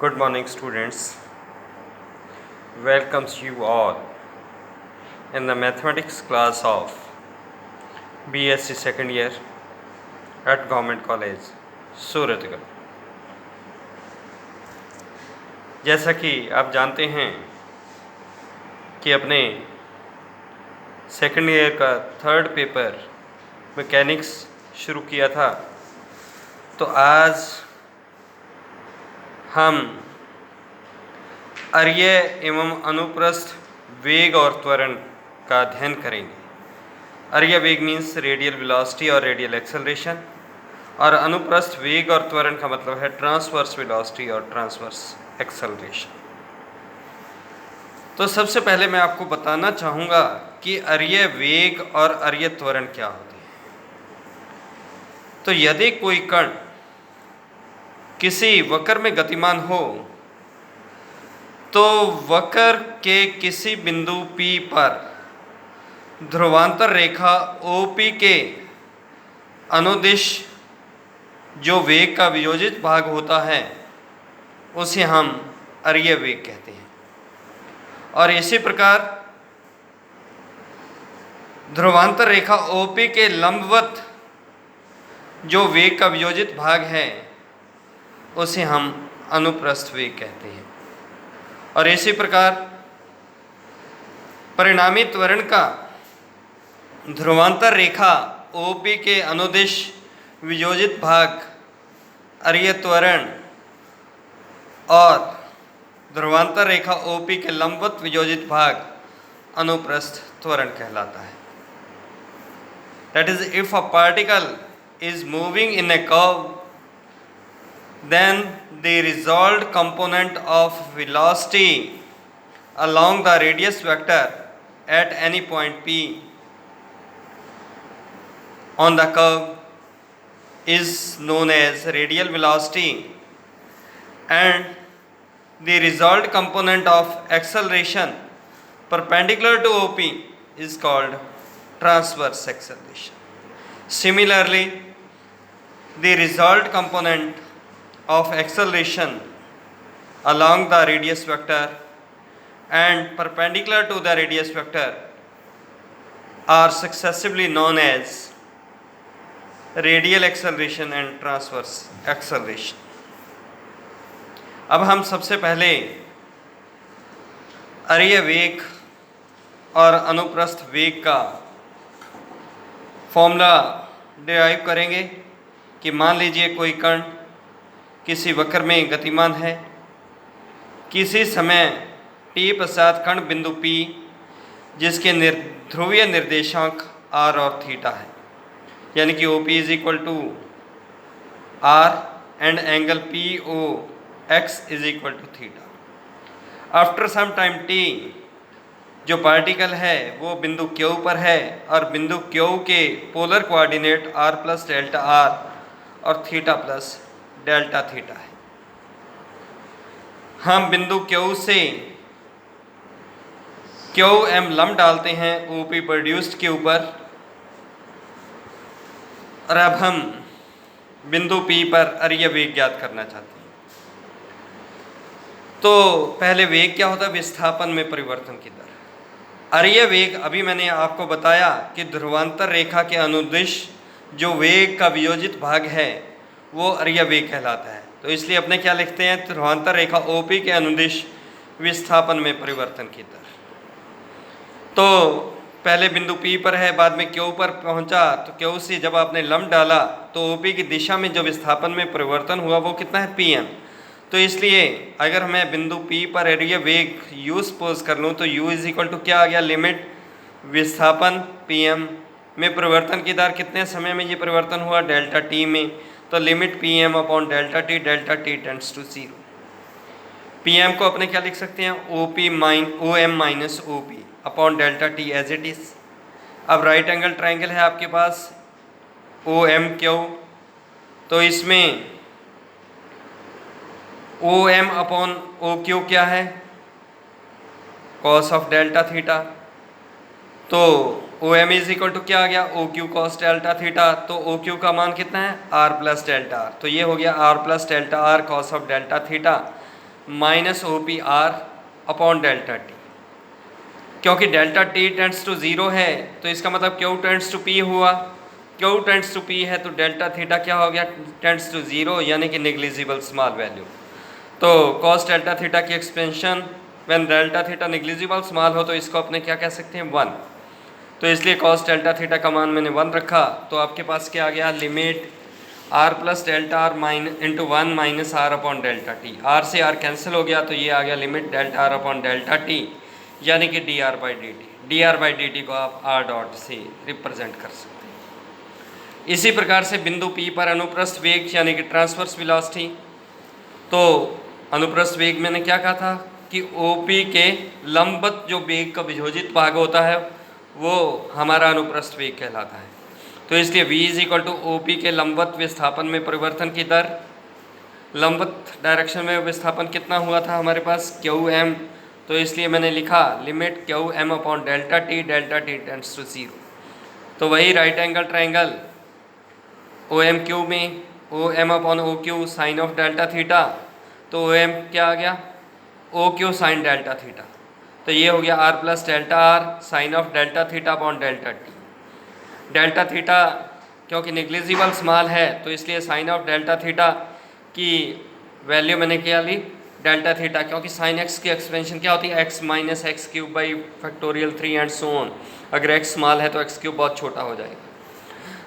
Good morning, students. Welcomes you all in the mathematics class of BSc second year at Government College, Suratgarh. जैसा कि आप जानते हैं कि अपने सेकंड ईयर का थर्ड पेपर मैकेनिक्स शुरू किया था, तो आज हम अर्य एवं अनुप्रस्थ वेग और त्वरण का अध्ययन करेंगे। अर्य वेग मीन्स रेडियल वेलोसिटी और रेडियल एक्सेलरेशन, और अनुप्रस्थ वेग और त्वरण का मतलब है ट्रांसवर्स वेलोसिटी और ट्रांसवर्स एक्सेलरेशन। तो सबसे पहले मैं आपको बताना चाहूँगा कि अर्य वेग और अर्य त्वरण क्या होते हैं। तो यदि कोई कण किसी वक्र में गतिमान हो तो वक्र के किसी बिंदु P पर ध्रुवांतर रेखा OP के अनुदिश जो वेग का वियोजित भाग होता है उसे हम अर्य वेग कहते हैं। और इसी प्रकार ध्रुवांतर रेखा OP के लंबवत जो वेग का वियोजित भाग है उसे हम अनुप्रस्थ वेग कहते हैं। और इसी प्रकार परिणामी त्वरण का ध्रुवांतर रेखा OP के अनुदिश वियोजित भाग अर्य त्वरण और ध्रुवांतर रेखा OP के लंबवत वियोजित भाग अनुप्रस्थ त्वरण कहलाता है। That is, if a particle is moving in a curve, then the resolved component of velocity along the radius vector at any point P on the curve is known as radial velocity, and the resolved component of acceleration perpendicular to OP is called transverse acceleration. Similarly, the resolved component of acceleration along the radius vector and perpendicular to the radius vector are successively known as radial acceleration and transverse acceleration. अब हम सबसे पहले अर्य वेग और अनुप्रस्थ वेग का formula derive करेंगे कि मान लीजिए कोई कण किसी वक्र में गतिमान है, किसी समय t पश्चात कण बिंदु P जिसके ध्रुवीय निर्देशांक r और थीटा है, यानी कि OP is equal to r and angle POX is equal to theta. After some time t जो पार्टिकल है वो बिंदु Q पर है और बिंदु Q के polar coordinate r plus delta r और थीटा प्लस डेल्टा थीटा है। हम बिंदु Q से QM लंब डालते हैं OP प्रोड्यूस्ड के ऊपर, और अब हम बिंदु P पर अर्य वेग ज्ञात करना चाहते हैं। तो पहले वेग क्या होता है? विस्थापन में परिवर्तन की दर। अर्य वेग अभी मैंने आपको बताया कि ध्रुवांतर रेखा के अनुदिश जो वेग का वियोजित भाग है वो अर्य वेग कहलाता है। तो इसलिए अपने क्या लिखते हैं? ध्रुवांतर रेखा OP के अनुदिश विस्थापन में परिवर्तन की दर। तो पहले बिंदु P पर है, बाद में Q पर पहुंचा, तो Q से जब आपने लंब डाला तो OP की दिशा में जो विस्थापन में परिवर्तन हुआ वो कितना है? PM। तो इसलिए अगर मैं बिंदु P पर अर्य वेग u सपोज कर लूँ तो u इज इक्वल टू क्या आ गया? लिमिट विस्थापन PM में परिवर्तन की दर कितने समय में ये परिवर्तन हुआ? डेल्टा t में। तो limit PM upon delta t tends to 0। PM को अपने क्या लिख सकते हैं? OM minus OP upon delta t as it is. अब राइट एंगल ट्राइंगल है आपके पास OMQ, तो इसमें OM अपॉन OQ क्या है? Cos of delta theta. तो OM इज इक्वल टू क्या आ गया? OQ cos delta theta. तो OQ का मान कितना है? R plus delta R. तो ये हो गया R plus delta R cos of delta theta minus O P R upon delta T. क्योंकि delta T tends to zero है तो इसका मतलब क्यू टेंड्स टू पी हुआ, क्यू टेंड्स टू पी है तो डेल्टा थीटा क्या हो गया, टेंड्स टू ज़ीरो, यानी कि नेग्लिजिबल स्मॉल वैल्यू। तो कॉस डेल्टा थीटा की expansion when delta theta negligible small हो तो इसको अपने क्या कह सकते हैं, 1। तो इसलिए कॉस डेल्टा थीटा का मान मैंने 1 रखा। तो आपके पास क्या आ गया, limit R plus delta R into 1 minus R upon delta T. R से आर कैंसिल हो गया तो ये आ गया limit delta R upon delta T, यानी कि D R by D T. D R by D T को आप आर डॉट से रिप्रेजेंट कर सकते हैं। इसी प्रकार से बिंदु पी पर अनुप्रस्थ वेग यानी कि ट्रांसवर्स वेलोसिटी, तो अनुप्रस्थ वेग मैंने क्या कहा था कि ओपी के लंबवत जो वेग का वियोजित भाग होता है वो हमारा अनुप्रस्थ वेग कहलाता है। तो इसलिए v is equal to O P के लंबवत विस्थापन में परिवर्तन की दर, लंबवत डायरेक्शन में विस्थापन कितना हुआ था हमारे पास, क्यू एम। तो इसलिए मैंने लिखा limit Q M upon delta T tends to zero. तो वही right angle triangle O M Q में O M upon O Q sine of delta theta, तो ओ एम क्या आ गया, O Q sine delta theta. तो ये हो गया R plus delta R sine of delta theta upon delta T. Delta theta क्योंकि नेग्लिजिबल स्मॉल है तो इसलिए साइन ऑफ डेल्टा थीटा की वैल्यू मैंने क्या ली, डेल्टा थीटा, क्योंकि साइन एक्स की एक्सपेंशन क्या होती है, x minus x cube by factorial 3 and so on. अगर एक्स स्मॉल है तो एक्स क्यूब बहुत छोटा हो जाएगा।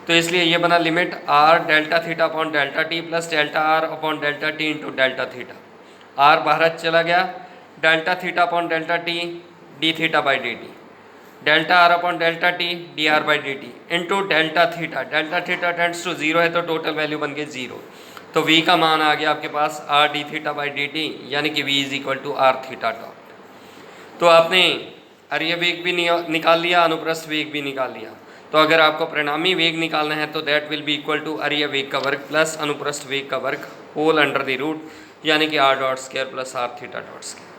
तो इसलिए ये बना limit R delta theta upon delta T plus delta R upon delta T into delta theta. R बाहर चला गया, delta theta upon delta T D theta by D T, delta R upon delta T D R by D T into delta theta. Delta theta tends to zero है तो total value बन गई 0। तो v का मान आ गया आपके पास R D theta by D T, यानी कि v is equal to R theta dot. तो आपने अरीय वेग भी निकाल लिया, अनुप्रस्थ वेग भी निकाल लिया। तो अगर आपको परिणामी वेग निकालना है तो that will be equal to अरीय वेग का वर्ग प्लस अनुप्रस्थ वेग का वर्ग होल अंडर द रूट, यानी कि R dot square plus R theta dot square.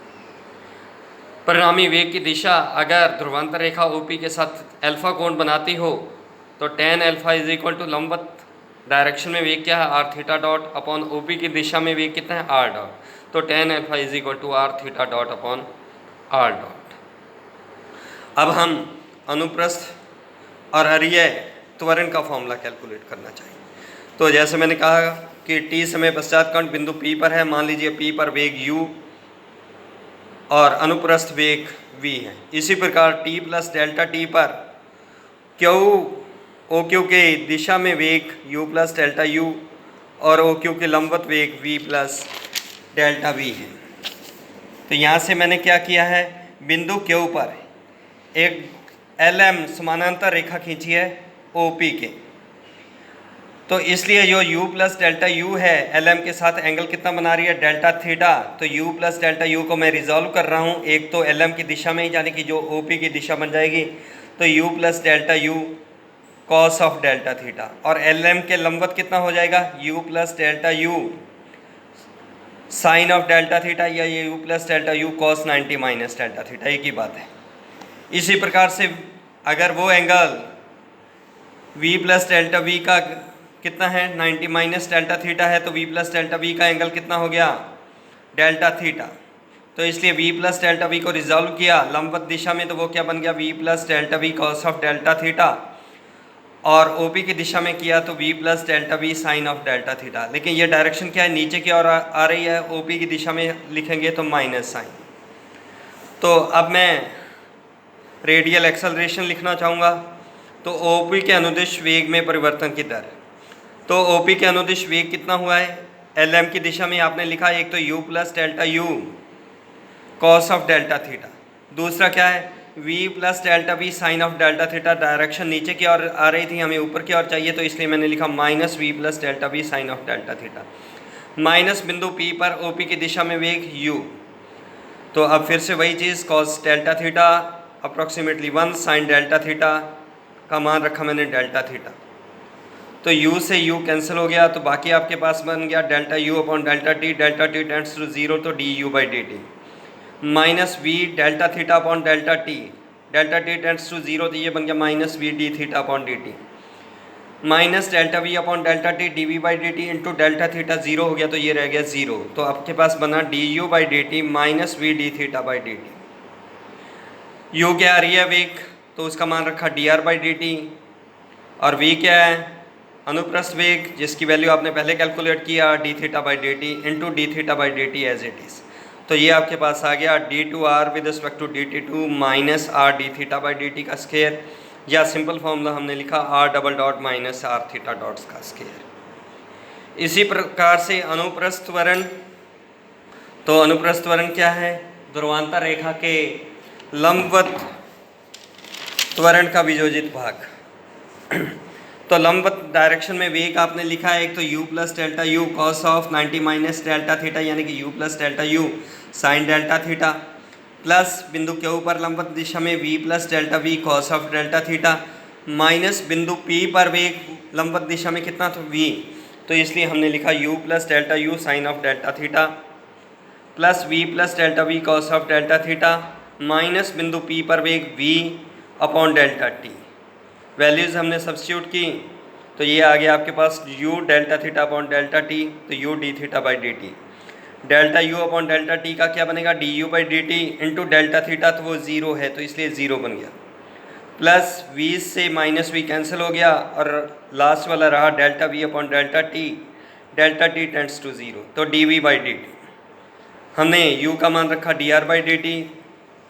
परिणामी वेग की दिशा अगर ध्रुवांतर रेखा ओपी के साथ अल्फा कोण बनाती हो तो tan alpha is equal to लंबवत डायरेक्शन में वेग क्या है, R theta dot upon OP की दिशा में वेग कितना है, आर डॉट। तो tan alpha is equal to R theta dot upon R dot. अब हम अनुप्रस्थ और अरीय त्वरण का फॉर्मूला कैलकुलेट करना चाहिए। तो जैसे मैंने कहा कि t समय पश्चात कण बिंदु P पर है, मान लीजिए P पर वेग u और अनुप्रस्थ वेग v है। इसी प्रकार t प्लस डेल्टा टी पर q ओ क्यू के दिशा में वेग u प्लस डेल्टा u और ओ क्यू के लंबवत वेग v प्लस डेल्टा v है। तो यहाँ से मैंने क्या किया है, बिंदु Q पर एक LM समानांतर रेखा खींची है OP के। तो इसलिए जो u प्लस डेल्टा u है LM के साथ एंगल कितना बना रही है, डेल्टा थीटा। तो u प्लस डेल्टा u को मैं रिजॉल्व कर रहा हूँ, एक तो LM की दिशा में ही, यानी कि जो OP की दिशा बन जाएगी। तो u plus delta u cos of delta theta, और LM के लंबवत कितना हो जाएगा, u plus delta u sine of delta theta, या ये u plus delta u cos 90 minus delta theta, एक ही बात है। इसी प्रकार से अगर वो angle v plus delta v का कितना है, 90 माइनस डेल्टा थीटा है, तो v प्लस डेल्टा v का एंगल कितना हो गया, डेल्टा थीटा। तो इसलिए v प्लस डेल्टा v को रिजॉल्व किया लंबवत दिशा में, तो वो क्या बन गया, v plus delta v cos of delta theta, और OP की दिशा में किया तो v plus delta v sine of delta theta. लेकिन ये डायरेक्शन क्या है, नीचे की ओर आ रही है, OP की दिशा में लिखेंगे तो माइनस साइन। तो अब मैं रेडियल एक्सेलरेशन लिखना चाहूँगा। तो OP के अनुदिश वेग में परिवर्तन की दर, तो OP के अनुदिश वेग कितना हुआ है, LM की दिशा में आपने लिखा एक तो u plus delta u cos of delta theta, दूसरा क्या है v plus delta v sine of delta theta. Direction नीचे की ओर आ रही थी, हमें ऊपर की ओर चाहिए, तो इसलिए मैंने लिखा minus v plus delta v sine of delta theta, minus बिंदु P पर OP की दिशा में वेग u। तो अब फिर से वही चीज़, cos delta theta approximately 1 sine delta theta का मान रखा मैंने डेल्टा थीटा। तो u से u कैंसिल हो गया, तो बाकी आपके पास बन गया delta u upon delta T tends to 0, तो du by D T minus v delta theta upon delta T tends to 0, तो ये बन गया minus v D theta upon D T. Minus delta V upon delta T D V by D T into delta theta zero हो गया, तो ये रह गया जीरो। तो आपके पास बना D U by D T minus V D theta by D T. U क्या आ रही है वेग, तो उसका मान रखा D R by D T, और वी क्या है अनुप्रस्थ वेग जिसकी वैल्यू आपने पहले कैलकुलेट किया D theta by D T into D theta by D T as it is. तो ये आपके पास आ गया D two R with respect to D T two minus R D theta by D T का square, या simple formula हमने लिखा R double dot minus R theta dots का स्क्वायर। इसी प्रकार से अनुप्रस्थ त्वरण, तो अनुप्रस्थ त्वरण क्या है, ध्रुवांतर रेखा के लंबवत त्वरण का वियोजित भाग। तो लंबवत डायरेक्शन में वेग आपने लिखा है एक तो u plus delta you cos of 90 minus delta theta, यानी कि u plus delta U sign delta theta, plus बिंदु के ऊपर लंबवत दिशा में v plus delta v cos of delta theta, minus बिंदु p पर वेग लंबवत दिशा में कितना था v, तो इसलिए हमने लिखा u plus delta U sine of delta theta, plus v plus delta v cos of delta theta, minus बिंदु p पर वेग v upon delta t। Values हमने सब्स्टिट्यूट की, तो ये आ गया आपके पास u delta theta upon delta t, तो u D theta by D T. Delta u upon delta t का क्या बनेगा D U by D T into delta theta, तो वो ज़ीरो है तो इसलिए ज़ीरो बन गया, प्लस v से माइनस v कैंसिल हो गया, और लास्ट वाला रहा delta v upon delta t tends to zero, तो D V by D T. हमने u का मान रखा D R by D T,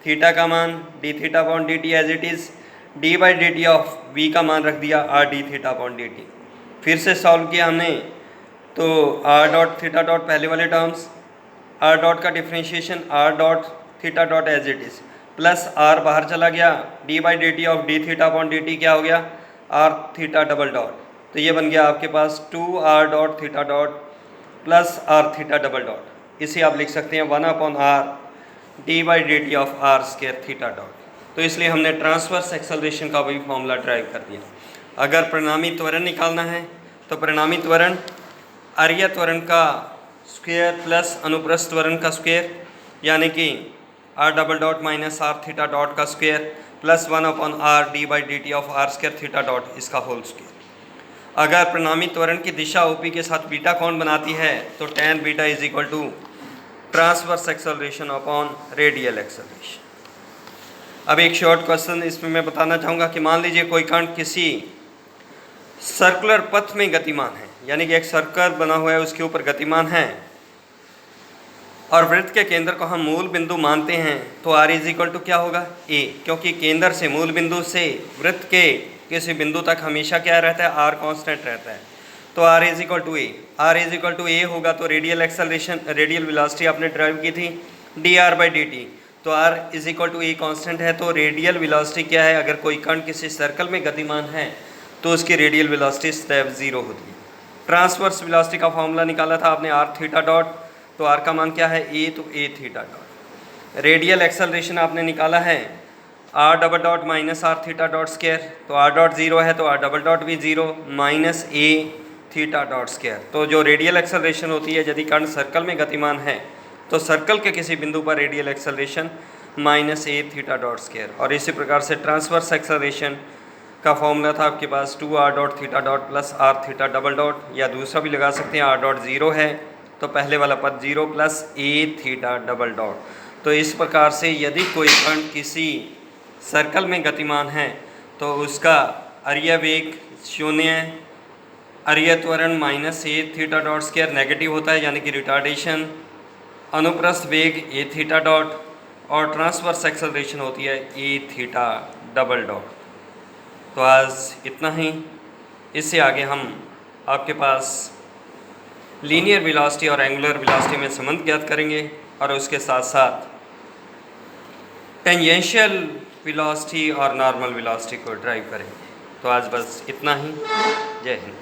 theta का मान D theta upon D T as it is, D by D T of v का मान रख दिया R D theta upon D T. फिर से सॉल्व किया हमने, तो आर डॉट थीटा डॉट पहले वाले टर्म्स, आर डॉट का differentiation R dot theta dot as it is, plus R बाहर चला गया, D by D T of D theta upon D T क्या हो गया आर थीटा डबल डॉट, तो ये बन गया आपके पास two R dot theta dot plus R theta double dot. इसे आप लिख सकते हैं one upon R D by D T of R square theta dot. तो इसलिए हमने ट्रांसवर्स एक्सेलरेशन का भी फॉर्मूला ड्राइव कर दिया। अगर परिणामी त्वरण निकालना है तो परिणामी त्वरण अरीय त्वरण का स्क्वायर प्लस अनुप्रस्थ त्वरण का स्क्वायर, यानी कि R double dot minus R theta dot का square plus one upon R D by D T of R square theta dot, इसका होल स्क्वायर। अगर परिणामी त्वरण की दिशा ओपी के साथ बीटा कोण बनाती है तो tan beta is equal to transverse acceleration upon radial acceleration. अब एक शॉर्ट क्वेश्चन इसमें मैं बताना चाहूँगा कि मान लीजिए कोई कण किसी सर्कुलर पथ में गतिमान है, यानी कि एक सर्कल बना हुआ है उसके ऊपर गतिमान है, और वृत्त के केंद्र को हम मूल बिंदु मानते हैं, तो r इज इक्वल टू क्या होगा a, क्योंकि केंद्र से मूल बिंदु से वृत्त के किसी बिंदु तक हमेशा क्या रहता है r कांस्टेंट रहता है, तो r is equal to a। r is equal to a होगा तो रेडियल एक्सेलरेशन रेडियल वेलोसिटी आपने ड्राइव की थी D R by D T, तो r is equal to a constant है, तो रेडियल वेलोसिटी क्या है, अगर कोई कण किसी सर्कल में गतिमान है तो उसकी रेडियल वेलोसिटी स्टेप ज़ीरो होती है। ट्रांसवर्स वेलोसिटी का फॉर्मूला निकाला था आपने r थीटा डॉट, तो r का मान क्या है a, तो a theta dot. Radial acceleration आपने निकाला है r double dot minus R theta dot square, तो r डॉट ज़ीरो है तो r डबल डॉट भी zero minus a theta dot square. तो जो रेडियल एक्सेलरेशन होती है यदि कण सर्कल में गतिमान है तो सर्कल के किसी बिंदु पर radial acceleration minus a theta dot square. और इसी प्रकार से ट्रांसवर्स एक्सेलरेशन का फॉर्मूला था आपके पास two R dot theta dot plus R theta double dot, या दूसरा भी लगा सकते हैं आर डॉट ज़ीरो है तो पहले वाला पद zero plus a theta double dot. तो इस प्रकार से यदि कोई कण किसी सर्कल में गतिमान है तो उसका अरीय वेग शून्य है, अरीय त्वरण minus a theta dot square negative होता है, यानी कि रिटार्डेशन, अनुप्रस्थ वेग a थीटा डॉट, और ट्रांसवर्स एक्सेलरेशन होती है a थीटा डबल डॉट। तो आज इतना ही, इससे आगे हम आपके पास लीनियर वेलोसिटी और एंगुलर वेलोसिटी में संबंध ज्ञात करेंगे, और उसके साथ साथ टेंजेंशियल वेलोसिटी और नॉर्मल वेलोसिटी को ड्राइव करेंगे। तो आज बस इतना ही। जय हिंद।